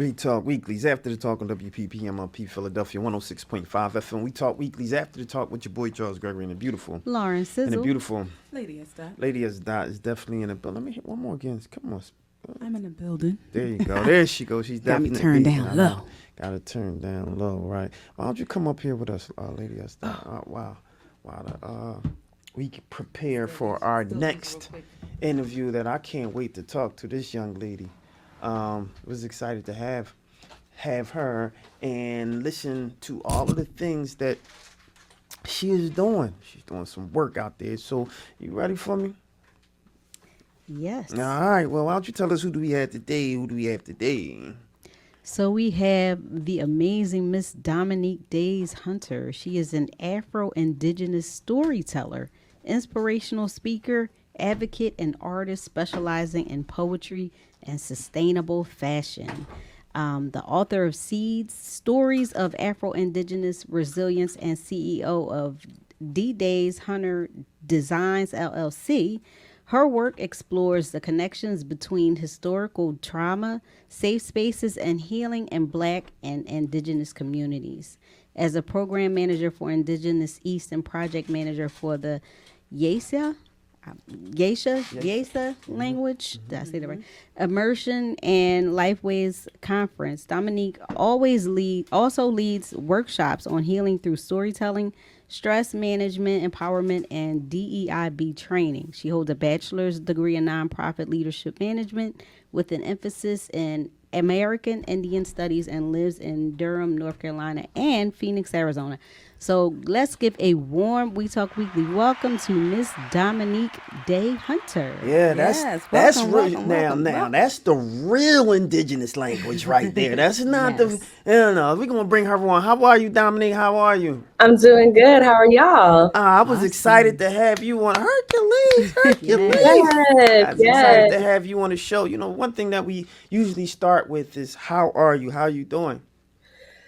We talk weeklies after the talk on WPPMLP Philadelphia 106.5 FM. We talk weeklies after the talk with your boy Charles Gregory and the beautiful. Lauren And the Sizzle. beautiful Lady is that. lady as dot is definitely in the building. Let me hit one more again. Come on. I'm in the building. There you go. There she goes. She's Got me definitely turned down low. Got to turn down low, right? Why don't you come up here with us, lady as dot? Wow. We can prepare for our next interview that I can't wait to talk to this young lady. Was excited to have her and listen to all of the things that she is doing. She's doing some work out there. So you ready for me? Yes. All right. Well, why don't you tell us who do we have today? So we have the amazing Miss Dominique Daye Hunter. She is an Afro-Indigenous storyteller, inspirational speaker, advocate, and artist specializing in poetry and sustainable fashion. The author of Seeds, Stories of Afro-Indigenous Resilience, and CEO of DDay Hunter Designs LLC. Her work explores the connections between historical trauma, safe spaces, and healing in Black and Indigenous communities. As a program manager for Indigenous East and project manager for the Yesa language, did I say that right? Immersion and Lifeways Conference. Dominique also leads workshops on healing through storytelling, stress management, empowerment, and DEIB training. She holds a bachelor's degree in nonprofit leadership management with an emphasis in American Indian Studies and lives in Durham, North Carolina, and Phoenix, Arizona. So let's give a warm We Talk Weekly welcome to Miss Dominique Daye Hunter. Yeah, Yes, that's welcome, real. welcome, Now, welcome, welcome. that's the real indigenous language right there. That's not the. Yes. No, we're gonna bring her on. How are you, Dominique? How are you? I'm doing good. How are y'all? I was excited to have you on Hercules. Yes, I was excited yes. to have you on the show. You know, one thing that we usually start with is how are you? How you doing?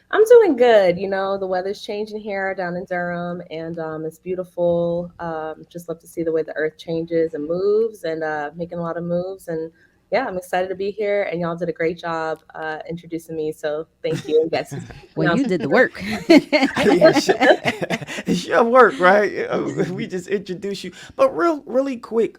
I'm doing good. The weather's changing here down in Durham, and it's beautiful. Just love to see the way the earth changes and moves, and making a lot of moves. And yeah, I'm excited to be here. And y'all did a great job introducing me. So thank you. And yes, Well, you did the work. It's your work, right? We just introduce you, but really quick.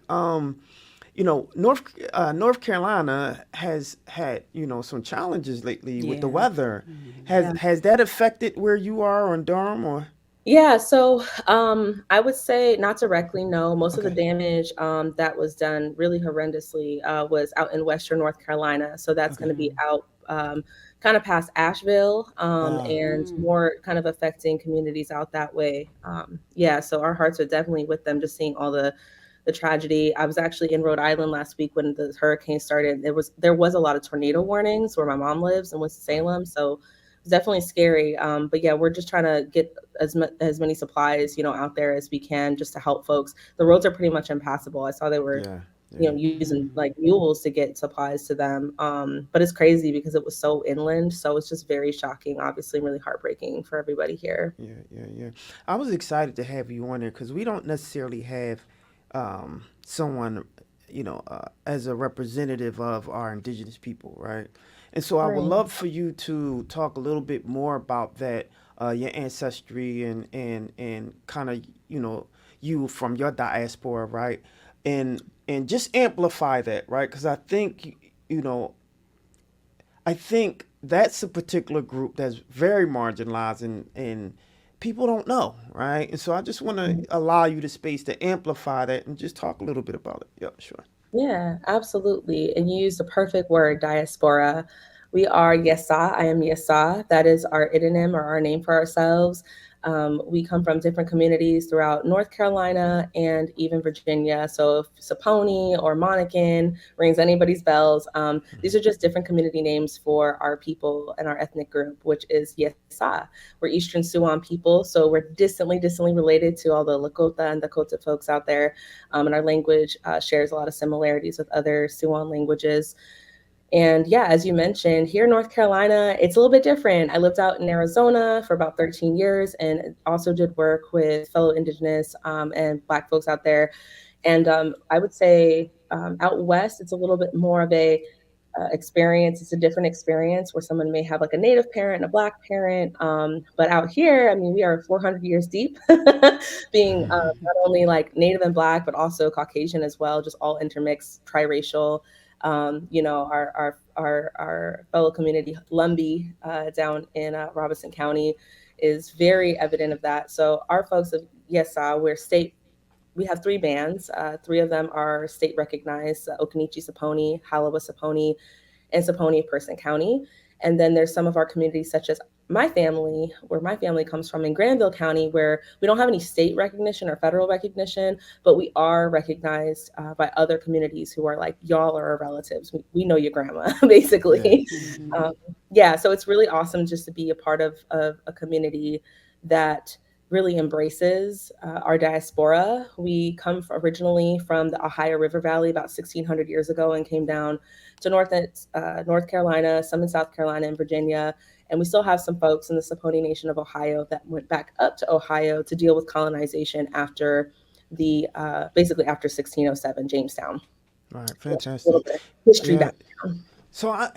North Carolina has had some challenges lately with the Yeah. weather. yeah. Has that affected where you are in Durham or? Yeah, so I would say not directly, no. Most of the Okay. damage that was done really horrendously was out in Western North Carolina. So that's going Okay. to be out kind of past Asheville Uh, and more kind of affecting communities out that way. Yeah, so our hearts are definitely with them, just seeing all the tragedy. I was actually in Rhode Island last week when the hurricane started. There was a lot of tornado warnings where my mom lives in Winston-Salem, so it's definitely scary. But yeah, we're just trying to get as many supplies, out there as we can just to help folks. The roads are pretty much impassable. I saw they were, yeah, yeah, using like mules to get supplies to them. But it's crazy because it was so inland. So it's just very shocking, obviously, and really heartbreaking for everybody here. yeah. I was excited to have you on there because we don't necessarily have someone, as a representative of our indigenous people, right? And so I would Right. love for you to talk a little bit more about that, your ancestry and kind of, you from your diaspora, right? And just amplify that, right? Because I think that's a particular group that's very marginalized and people don't know, right? And so I just want to allow you the space to amplify that and just talk a little bit about it. Yep, sure. Yeah, absolutely. And you used the perfect word, diaspora. We are Yesa. I am Yesa. That is our idiom or our name for ourselves. We come from different communities throughout North Carolina and even Virginia. So if Saponi or Monacan rings anybody's bells, these are just different community names for our people and our ethnic group, which is Yesa. We're Eastern Siouan people, so we're distantly related to all the Lakota and Dakota folks out there. And our language shares a lot of similarities with other Siouan languages. And yeah, as you mentioned, here in North Carolina, it's a little bit different. I lived out in Arizona for about 13 years and also did work with fellow Indigenous and Black folks out there. And I would say out west, it's a little bit more of a experience. It's a different experience where someone may have like a Native parent and a Black parent. But out here, I mean, we are 400 years deep, being not only like Native and Black, but also Caucasian as well, just all intermixed, triracial. You know, our fellow community, Lumbee, down in Robeson County, is very evident of that. So our folks of Yesa, we have 3 bands. 3 of them are state recognized: Occaneechi Saponi, Halawa Saponi, and Saponi of Person County. And then there's some of our communities, such as my family, where my family comes from in Granville County, where we don't have any state recognition or federal recognition, but we are recognized by other communities who are like, y'all are our relatives. We know your grandma, basically. Yeah, so it's really awesome just to be a part of a community that really embraces our diaspora. We come originally from the Ohio River Valley about 1,600 years ago and came down to North Carolina, some in South Carolina and Virginia. And we still have some folks in the Saponi Nation of Ohio that went back up to Ohio to deal with colonization after basically after 1607, Jamestown. Right, So a fantastic. little bit of history Yeah. background. So I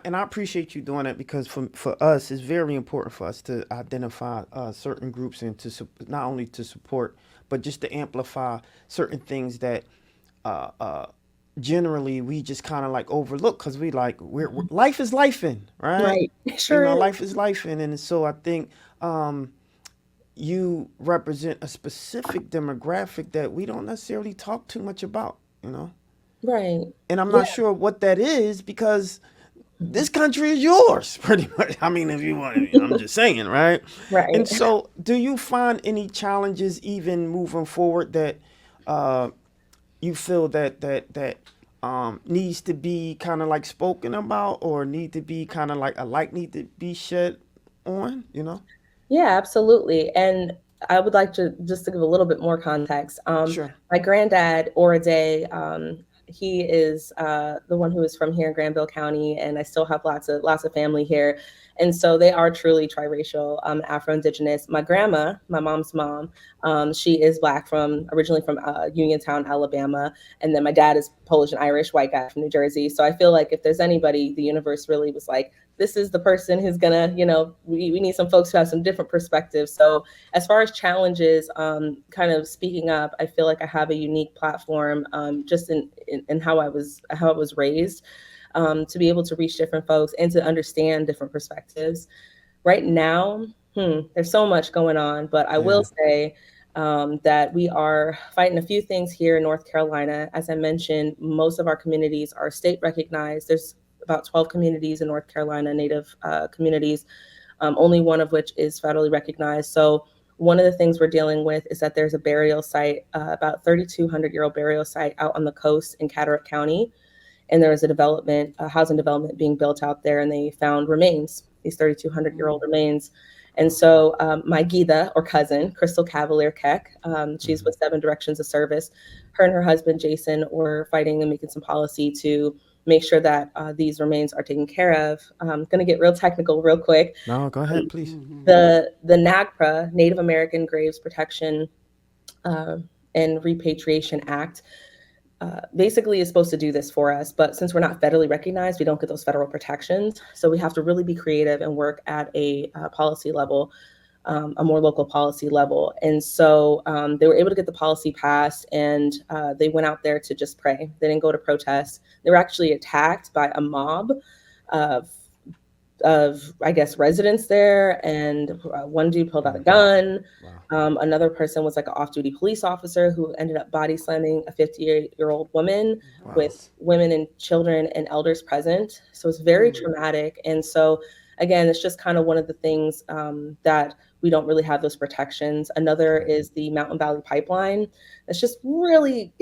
appreciate you doing that, because for us it's very important for us to identify certain groups and not only to support but just to amplify certain things that generally we just kind of like overlook, because we're life is lifing, right? Right. Sure is. Life is lifing, and so I think you represent a specific demographic that we don't necessarily talk too much about, you know. Right. And I'm not sure what that is, because this country is yours, pretty much. I mean, if you want, I'm just saying, right? Right. And so, do you find any challenges even moving forward that you feel that needs to be kind of like spoken about, or need to be kind of like a light need to be shed on, you know? Yeah, absolutely. And I would like to just to give a little bit more context. Sure. My granddad, Daye, he is the one who is from here in Granville County, and I still have lots of family here. And so they are truly triracial, Afro-Indigenous. My grandma, my mom's mom, she is Black, originally from Uniontown, Alabama. And then my dad is Polish and Irish, white guy from New Jersey. So I feel like if there's anybody, the universe really was like, this is the person who's gonna, you know, we need some folks who have some different perspectives. So as far as challenges, kind of speaking up, I feel like I have a unique platform, just in how I was raised, to be able to reach different folks and to understand different perspectives. Right now, there's so much going on, but I will say that we are fighting a few things here in North Carolina. As I mentioned, most of our communities are state recognized. There's about 12 communities in North Carolina, Native communities, only one of which is federally recognized. So one of the things we're dealing with is that there's a burial site, about 3,200-year-old burial site out on the coast in Cataract County. And there was a housing development being built out there, and they found remains, these 3,200-year-old remains. And so my Gita, or cousin, Crystal Cavalier Keck, she's with 7 Directions of Service. Her and her husband, Jason, were fighting and making some policy to make sure that these remains are taken care of. I'm going to get real technical real quick. No, go ahead, please. The NAGPRA, Native American Graves Protection and Repatriation Act, basically is supposed to do this for us. But since we're not federally recognized, we don't get those federal protections. So we have to really be creative and work at a policy level, a more local policy level. And so they were able to get the policy passed, and they went out there to just pray. They didn't go to protest. They were actually attacked by a mob of I guess, residents there. And one dude pulled out a gun. Wow. Another person was like an off-duty police officer who ended up body slamming a 58-year-old woman. Wow. With women and children and elders present. So it's very traumatic. And so, again, it's just kind of one of the things that we don't really have those protections. Another is the Mountain Valley Pipeline. It's just really,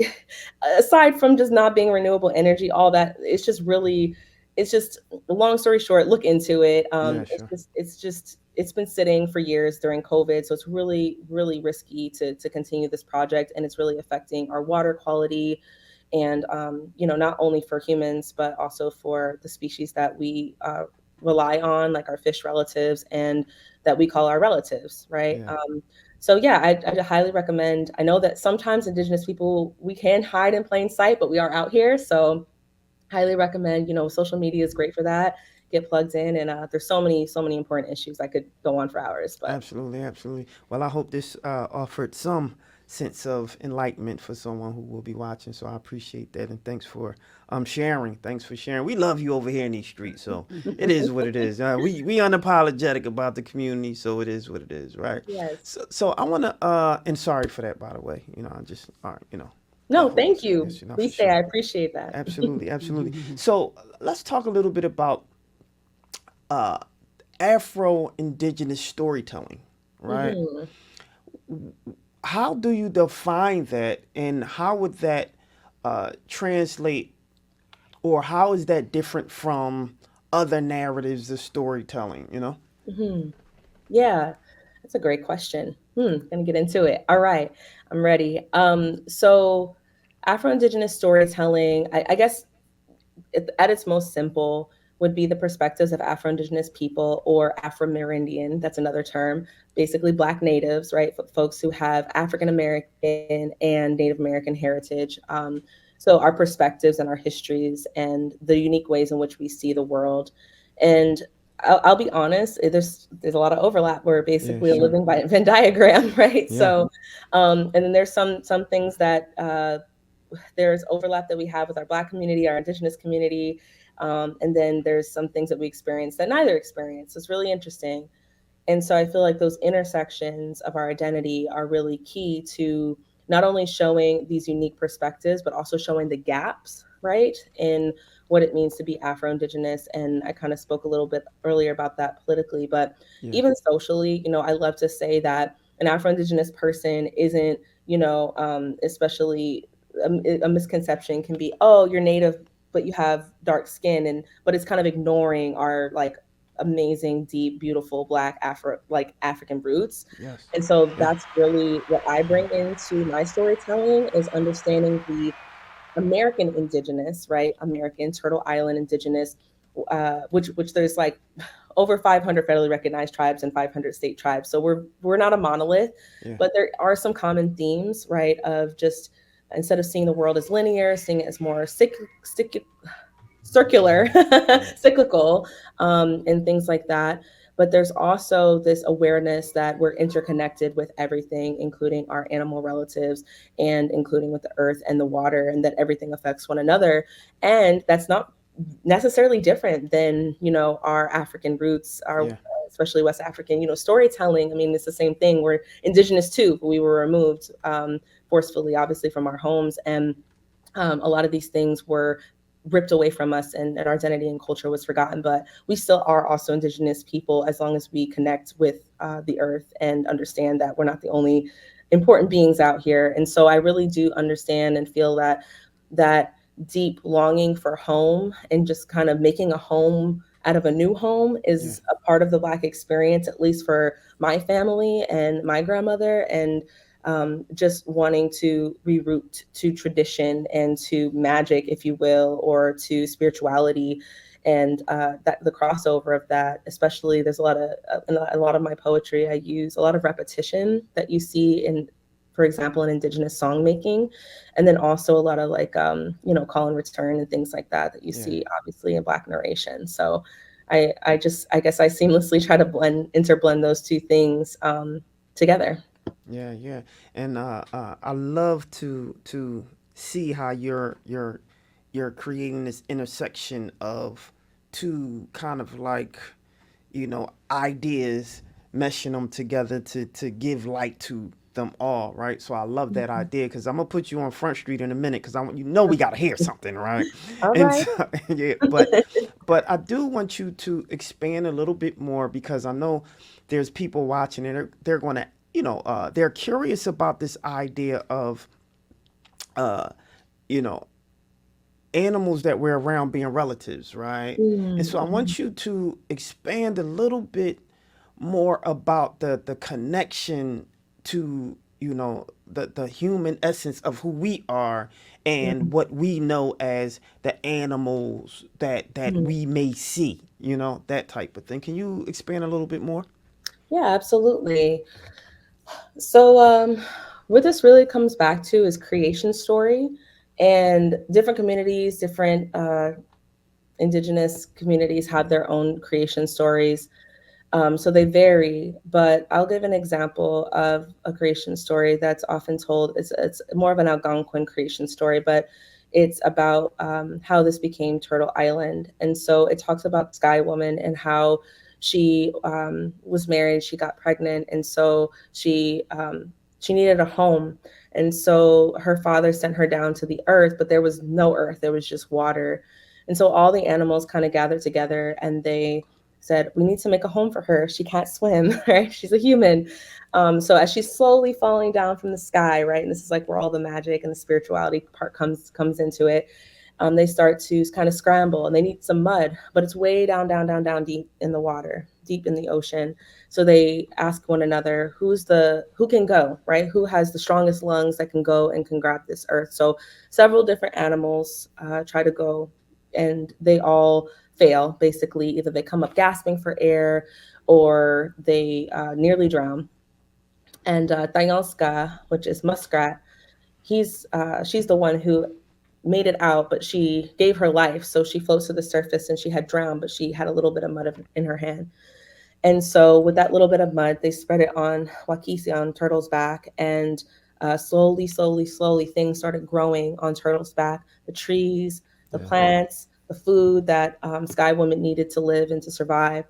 aside from just not being renewable energy, all that, it's just long story short, look into it. Sure. It's been sitting for years during COVID. So it's really, really risky to continue this project. And it's really affecting our water quality and, not only for humans, but also for the species that we rely on, like our fish relatives, and that we call our relatives, right? Yeah. I highly recommend. I know that sometimes Indigenous people, we can hide in plain sight, but we are out here. So highly recommend. Social media is great for that. Get plugged in, and there's so many important issues. I could go on for hours, but Absolutely, absolutely. Well, I hope this offered some sense of enlightenment for someone who will be watching. So I appreciate that, and thanks for sharing. Thanks for sharing. We love you over here in these streets, so it is what it is. We unapologetic about the community, so it is what it is, right? yes. So I want to and sorry for that, by the way. I just all right, No, hold thank this you. against you, not for Please say sure. I appreciate that. Absolutely, absolutely. So let's talk a little bit about uh, Afro-Indigenous storytelling, right? Hmm. How do you define that, and how would that translate, or how is that different from other narratives of storytelling? Hmm. Yeah, that's a great question. Gonna get into it. All right, I'm ready. So Afro-Indigenous storytelling, I guess at its most simple, would be the perspectives of Afro-Indigenous people or Afro-Amerindian. That's another term. Basically, Black natives, right? Folks who have African American and Native American heritage. So our perspectives and our histories and the unique ways in which we see the world. And I'll be honest, there's a lot of overlap. We're Yeah, basically a sure. living Venn diagram, right? Yeah. So, and then there's some things that there's overlap that we have with our Black community, our Indigenous community, and then there's some things that we experience that neither experience. It's really interesting. And so I feel like those intersections of our identity are really key to not only showing these unique perspectives, but also showing the gaps, right, in what it means to be Afro-Indigenous. And I kind of spoke a little bit earlier about that politically, but Yeah. even socially, I love to say that an Afro-Indigenous person isn't, especially a misconception can be, oh, you're Native, but you have dark skin, but it's kind of ignoring our like amazing, deep, beautiful Black African roots. Yes. And so Yeah. that's really what I bring into my storytelling is understanding the American Indigenous, right? American Turtle Island Indigenous, which there's like over 500 federally recognized tribes and 500 state tribes. So we're not a monolith, Yeah. but there are some common themes, right? Of just instead of seeing the world as linear, seeing it as more circular, Right. cyclical, and things like that. But there's also this awareness that we're interconnected with everything, including our animal relatives and including with the earth and the water, and that everything affects one another. And that's not necessarily different than, our African roots, our Yeah. especially West African, storytelling. I mean, it's the same thing. We're indigenous too, but we were removed forcefully, obviously, from our homes. And a lot of these things were ripped away from us, and our identity and culture was forgotten, but we still are also indigenous people as long as we connect with the earth and understand that we're not the only important beings out here. And so I really do understand and feel that deep longing for home and just kind of making a home out of a new home Yeah. is a part of the Black experience, at least for my family and my grandmother. And just wanting to reroute to tradition and to magic, if you will, or to spirituality, and that the crossover of that. Especially, there's in a lot of my poetry, I use a lot of repetition that you see in, for example, in Indigenous song making, and then also a lot of like call and return and things like that you Yeah. see obviously in Black narration. So I guess I seamlessly try to interblend those two things together. Yeah. Yeah. And I love to see how you're creating this intersection of two kind of like ideas, meshing them together to give light to them all, right? So I love that Mhm. idea, because I'm gonna put you on Front Street in a minute, because I want we gotta hear something, right? All And right. so, yeah, but I do want you to expand a little bit more, because I know there's people watching, and they're gonna they're curious about this idea of uh you know animals that we're around being relatives, right? And so I Mhm. want you to expand a little bit more about the connection to the human essence of who we are, and Mhm. what we know as the animals that Mhm. we may see, that type of thing. Can you expand a little bit more? Yeah, absolutely. So, what this really comes back to is creation story And different communities, different indigenous communities have their own creation stories. So they vary, but I'll give an example of a creation story that's often told. It's more of an Algonquin creation story, but it's about how this became Turtle Island. And so it talks about Sky Woman and how she was married, she got pregnant, and so she needed a home. And so her father sent her down to the earth, but there was no earth, there was just water. And so all the animals kind of gathered together and they said, we need to make a home for her. She can't swim, right? She's a human. So as she's slowly falling down from the sky, right? And this is like where all the magic and the spirituality part comes into it. They start to kind of scramble and they need some mud, but it's way down, down, down, down deep in the water, deep in the ocean. So they ask one another, who can go, right? Who has the strongest lungs that can go and can grab this earth? So several different animals try to go and they all fail. Basically, either they come up gasping for air or they nearly drown. And Tayanska, which is muskrat, she's the one who made it out, but she gave her life. So she floats to the surface and she had drowned, but she had a little bit of mud in her hand. And so with that little bit of mud, they spread it on Wakisi, on Turtle's back, and slowly, slowly, slowly, things started growing on Turtle's back. The trees, the plants, the food that Sky Woman needed to live and to survive.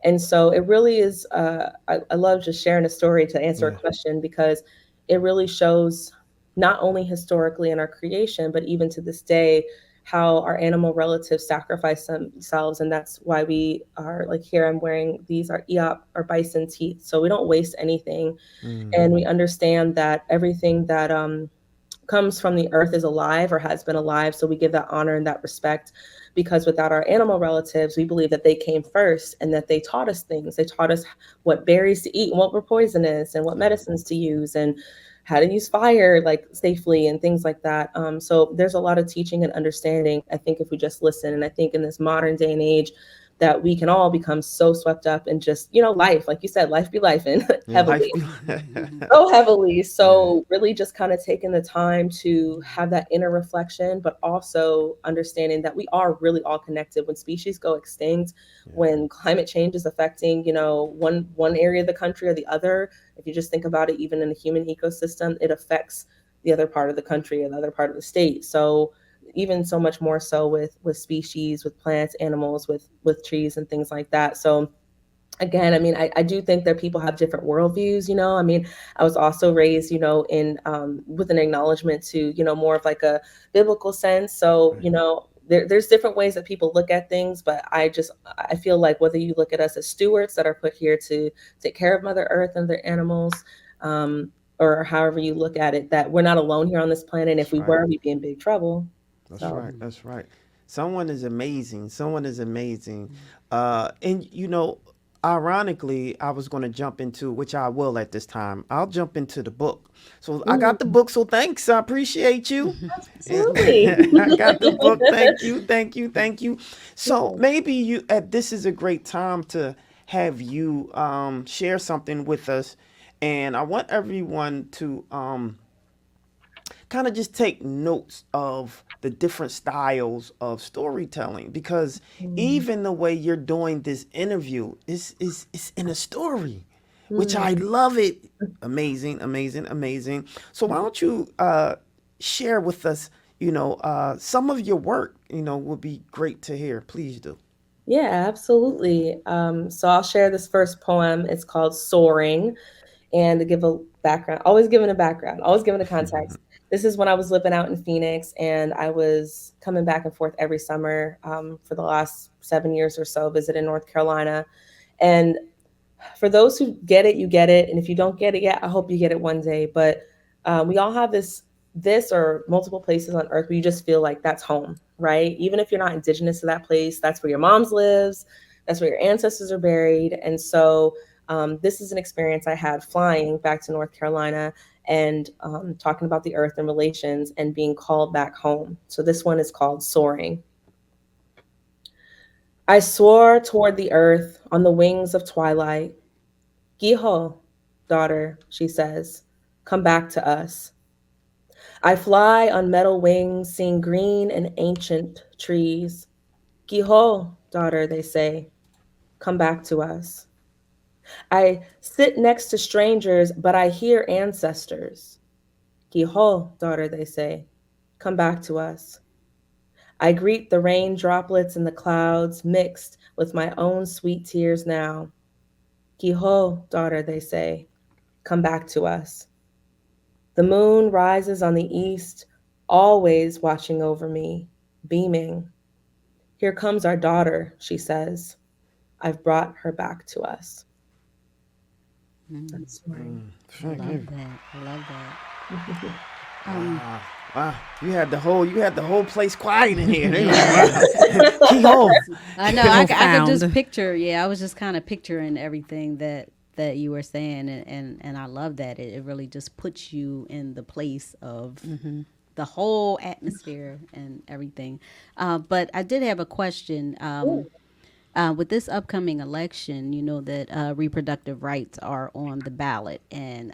And so it really is, I love just sharing a story to answer a question because it really shows not only historically in our creation, but even to this day, how our animal relatives sacrifice themselves. And that's why we are like here, I'm wearing these are Eop or bison teeth. So we don't waste anything. And we understand that everything that comes from the earth is alive or has been alive. So we give that honor and that respect because without our animal relatives, we believe that they came first and that they taught us things. They taught us what berries to eat and what were poisonous and what medicines to use and how to use fire like safely and things like that. So there's a lot of teaching and understanding, I think, if we just listen. And I think in this modern day and age that we can all become so swept up in just, life, like you said, life be life and heavily. So heavily. So really just kind of taking the time to have that inner reflection, but also understanding that we are really all connected. When species go extinct, when climate change is affecting, one area of the country or the other, if you just think about it, even in the human ecosystem, it affects the other part of the country and the other part of the state. So even so much more so with species, with plants, animals, with trees and things like that. So again, I mean, I do think that people have different worldviews, I mean, I was also raised, in with an acknowledgement to, more of like a biblical sense. So, there's different ways that people look at things, but I feel like whether you look at us as stewards that are put here to take care of Mother Earth and their animals, or however you look at it, that we're not alone here on this planet. If we were, we'd be in big trouble. That's right. That's right. Someone is amazing. Someone is amazing. And ironically, I was going to jump into, which I will at this time. I'll jump into the book. So I got the book. So thanks. I appreciate you. Absolutely. I got the book. Thank you. Thank you. Thank you. So maybe this is a great time to have you share something with us. And I want everyone to kind of just take notes of the different styles of storytelling because even the way you're doing this interview is in a story, which I love it. Amazing, amazing, amazing. So why don't you share with us, some of your work, would be great to hear. Please do. Yeah, absolutely. So I'll share this first poem. It's called Soaring. And to give a background, always giving a background, always giving a context. This is when I was living out in Phoenix and I was coming back and forth every summer for the last 7 years or so, visiting North Carolina. And for those who get it, you get it. And if you don't get it yet, I hope you get it one day. But we all have this or multiple places on earth where you just feel like that's home, right? Even if you're not indigenous to that place, that's where your mom's lives. That's where your ancestors are buried. And so this is an experience I had flying back to North Carolina and talking about the earth and relations and being called back home. So this one is called Soaring. I soar toward the earth on the wings of twilight. Giho, daughter, she says, come back to us. I fly on metal wings, seeing green and ancient trees. Giho, daughter, they say, come back to us. I sit next to strangers, but I hear ancestors. Giho, daughter, they say, come back to us. I greet the rain droplets in the clouds, mixed with my own sweet tears now. Giho, daughter, they say, come back to us. The moon rises on the east, always watching over me, beaming. Here comes our daughter, she says. I've brought her back to us. That's right. I love that. I love that. Wow, you had the whole place quiet in here. They like, wow. Key home. I know. I could just Profound. picture. Yeah, I was just kind of picturing everything that you were saying, and I love that. It really just puts you in the place of the whole atmosphere and everything. But I did have a question. With this upcoming election, you know that reproductive rights are on the ballot, and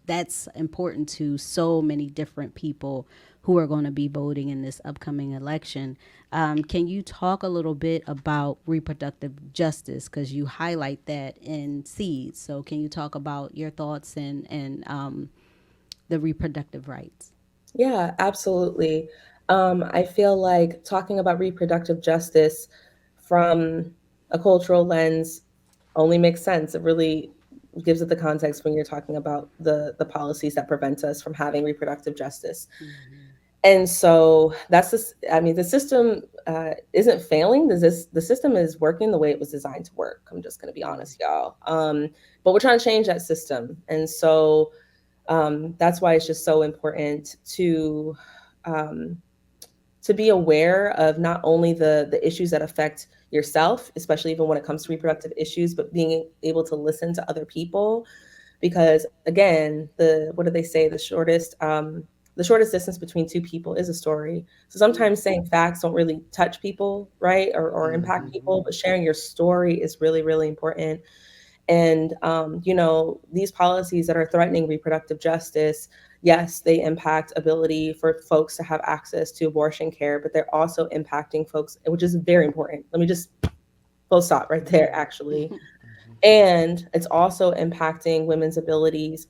that's important to so many different people who are going to be voting in this upcoming election. Can you talk a little bit about reproductive justice, because you highlight that in Seeds? So can you talk about your thoughts and the reproductive rights? Yeah, absolutely. I feel like talking about reproductive justice from a cultural lens only makes sense. It really gives it the context when you're talking about the policies that prevent us from having reproductive justice. And so that's this. I mean, the system isn't failing. The system is working the way it was designed to work. I'm just going to be honest, y'all. But we're trying to change that system, and so that's why it's just so important to be aware of not only the issues that affect yourself, especially even when it comes to reproductive issues, but being able to listen to other people, because again, what do they say? The shortest distance between two people is a story. So sometimes saying facts don't really touch people, right, or impact people, but sharing your story is really, really important. And, these policies that are threatening reproductive justice, yes, they impact ability for folks to have access to abortion care, but they're also impacting folks, which is very important. Let me just full stop right there, actually. And it's also impacting women's abilities,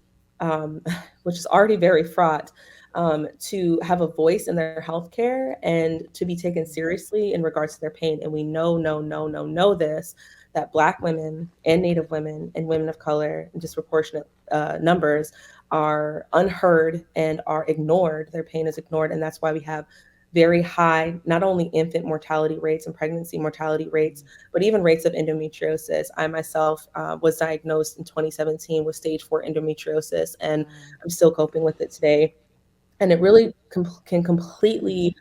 which is already very fraught, to have a voice in their healthcare and to be taken seriously in regards to their pain. And we know this, that Black women and Native women and women of color in disproportionate numbers are unheard and are ignored. Their pain is ignored. And that's why we have very high, not only infant mortality rates and pregnancy mortality rates, but even rates of endometriosis. I myself was diagnosed in 2017 with stage 4 endometriosis, and I'm still coping with it today. And it really can completely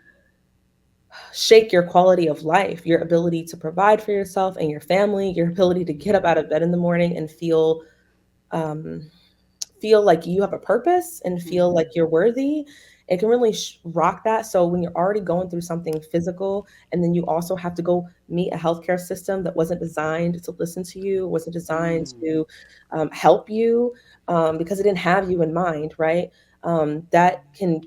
shake your quality of life, your ability to provide for yourself and your family, your ability to get up out of bed in the morning and feel like you have a purpose and feel like you're worthy. It can really rock that. So when you're already going through something physical, and then you also have to go meet a healthcare system that wasn't designed to listen to you, wasn't designed to help you, because it didn't have you in mind, right? That can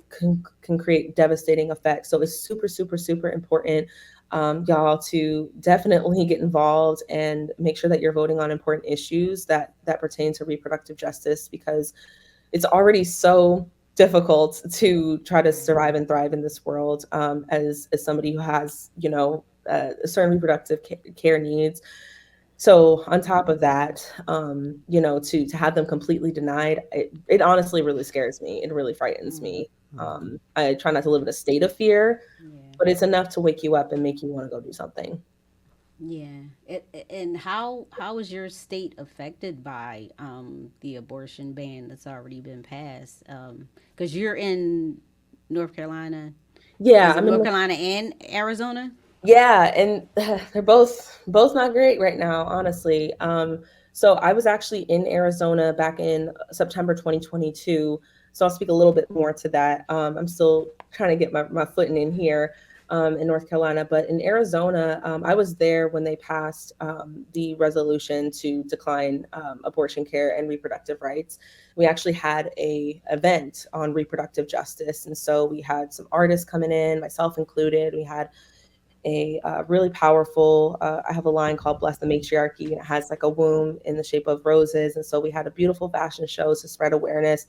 create devastating effects. So it's super, super, super important, y'all, to definitely get involved and make sure that you're voting on important issues that pertain to reproductive justice, because it's already so difficult to try to survive and thrive in this world, as somebody who has, certain reproductive care needs. So on top of that, to have them completely denied, it honestly really scares me. It really frightens me. I try not to live in a state of fear, but it's enough to wake you up and make you want to go do something. Yeah. And how is your state affected by the abortion ban that's already been passed? Because you're in North Carolina. Yeah, Is it North Carolina and Arizona? Yeah, and they're both not great right now, honestly. So I was actually in Arizona back in September 2022. So I'll speak a little bit more to that. I'm still trying to get my footing in here. in North Carolina. But in Arizona, I was there when they passed the resolution to decline abortion care and reproductive rights. We actually had a event on reproductive justice. And so we had some artists coming in, myself included. We had a really powerful, I have a line called Bless the Matriarchy, and it has like a womb in the shape of roses. And so we had a beautiful fashion show to spread awareness.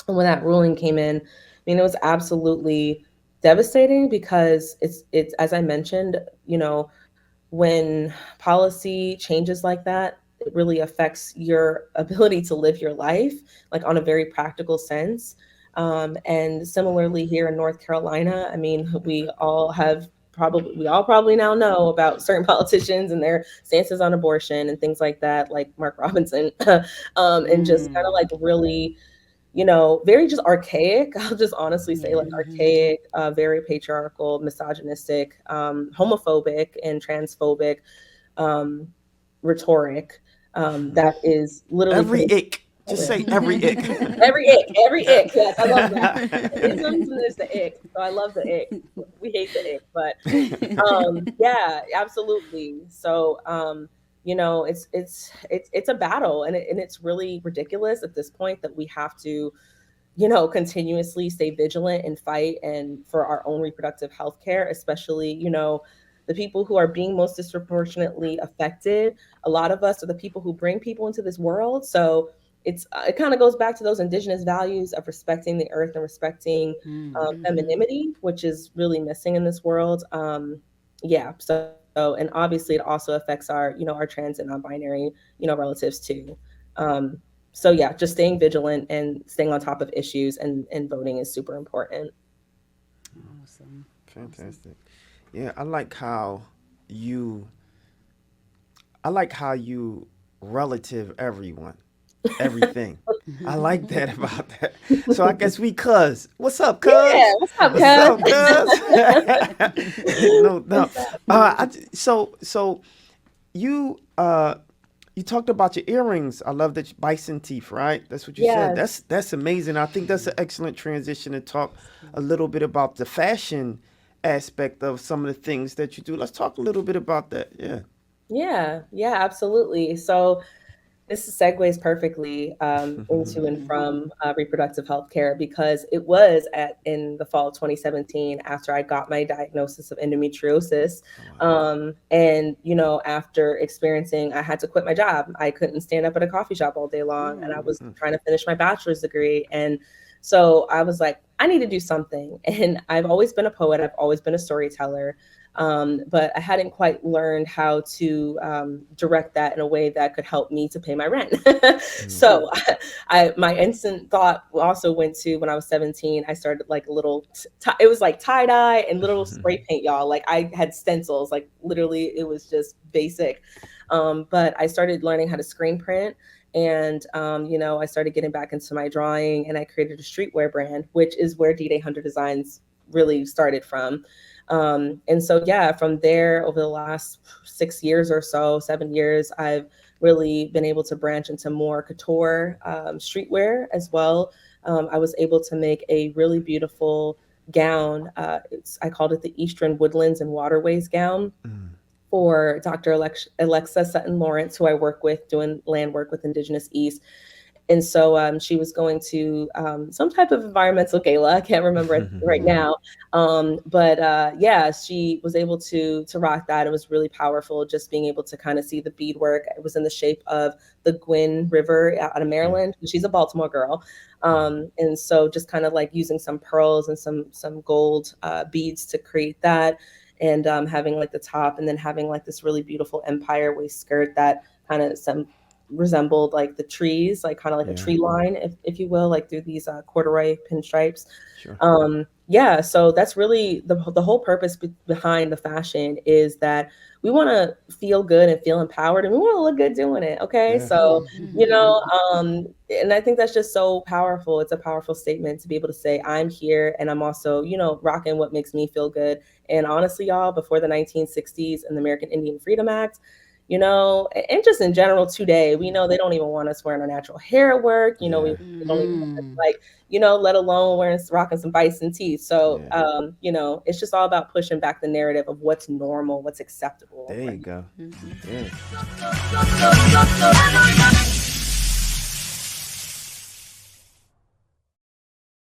And when that ruling came in, I mean, it was absolutely devastating because it's as I mentioned, you know, when policy changes like that, it really affects your ability to live your life, like on a very practical sense. And similarly here in North Carolina, I mean, we all probably now know about certain politicians and their stances on abortion and things like that, like Mark Robinson, and just kind of like really, you know, very just archaic. I'll just honestly say like archaic, very patriarchal, misogynistic, homophobic and transphobic rhetoric that is literally Every ick. Just say every ick. every ick. Yes, I love that. Isms and there's the ick. So I love the ick. We hate the ick, but yeah, absolutely. So you know, it's a battle, and it's really ridiculous at this point that we have to, you know, continuously stay vigilant and fight and for our own reproductive health care, especially, you know, the people who are being most disproportionately affected. A lot of us are the people who bring people into this world. So it kind of goes back to those indigenous values of respecting the earth and respecting femininity, which is really missing in this world. Yeah. So, and obviously it also affects our, you know, our trans and non-binary, you know, relatives too. So yeah, just staying vigilant and staying on top of issues and voting is super important. Awesome. Fantastic. Yeah, I like how you relative everything. I like that about that. So I guess we cuz. What's up, cuz? Yeah, what's up, cuz? No. So you talked about your earrings. I love that bison teeth, right? That's what you said. That's amazing. I think that's an excellent transition to talk a little bit about the fashion aspect of some of the things that you do. Let's talk a little bit about that. Yeah, absolutely. So this segues perfectly into and from reproductive health care, because it was in the fall of 2017 after I got my diagnosis of endometriosis. And, you know, after experiencing, I had to quit my job. I couldn't stand up at a coffee shop all day long, and I was trying to finish my bachelor's degree. And so I was like, I need to do something. And I've always been a poet. I've always been a storyteller. But I hadn't quite learned how to direct that in a way that could help me to pay my rent. So my instant thought also went to when I was 17, I started like a little, it was like tie dye and little spray paint, y'all. Like I had stencils, like literally it was just basic. But I started learning how to screen print. And, you know, I started getting back into my drawing, and I created a streetwear brand, which is where DDay Hunter Designs really started from. And so, yeah, from there, over the last 6 years or so, 7 years, I've really been able to branch into more couture streetwear as well. I was able to make a really beautiful gown. I called it the Eastern Woodlands and Waterways gown. For Dr. Alexa Sutton Lawrence, who I work with doing land work with Indigenous East. And so she was going to some type of environmental gala. I can't remember it right now. But yeah, she was able to rock that. It was really powerful just being able to kind of see the beadwork. It was in the shape of the Gwynn River out of Maryland. She's a Baltimore girl. And so just kind of like using some pearls and some gold beads to create that. And having like the top, and then having like this really beautiful empire waist skirt that kind of resembled like the trees, like kind of like a tree line, if you will, like through these corduroy pinstripes. Sure. Yeah, so that's really the whole purpose behind the fashion, is that we want to feel good and feel empowered, and we want to look good doing it. Okay, so you know, and I think that's just so powerful. It's a powerful statement to be able to say, I'm here, and I'm also, you know, rocking what makes me feel good. And honestly, y'all, before the 1960s and the American Indian Freedom Act, you know, and just in general today, we know they don't even want us wearing our natural hair at work. You know, we don't even want us, like, you know, let alone rocking some bison teeth. So, you know, it's just all about pushing back the narrative of what's normal, what's acceptable. There you go. Yeah.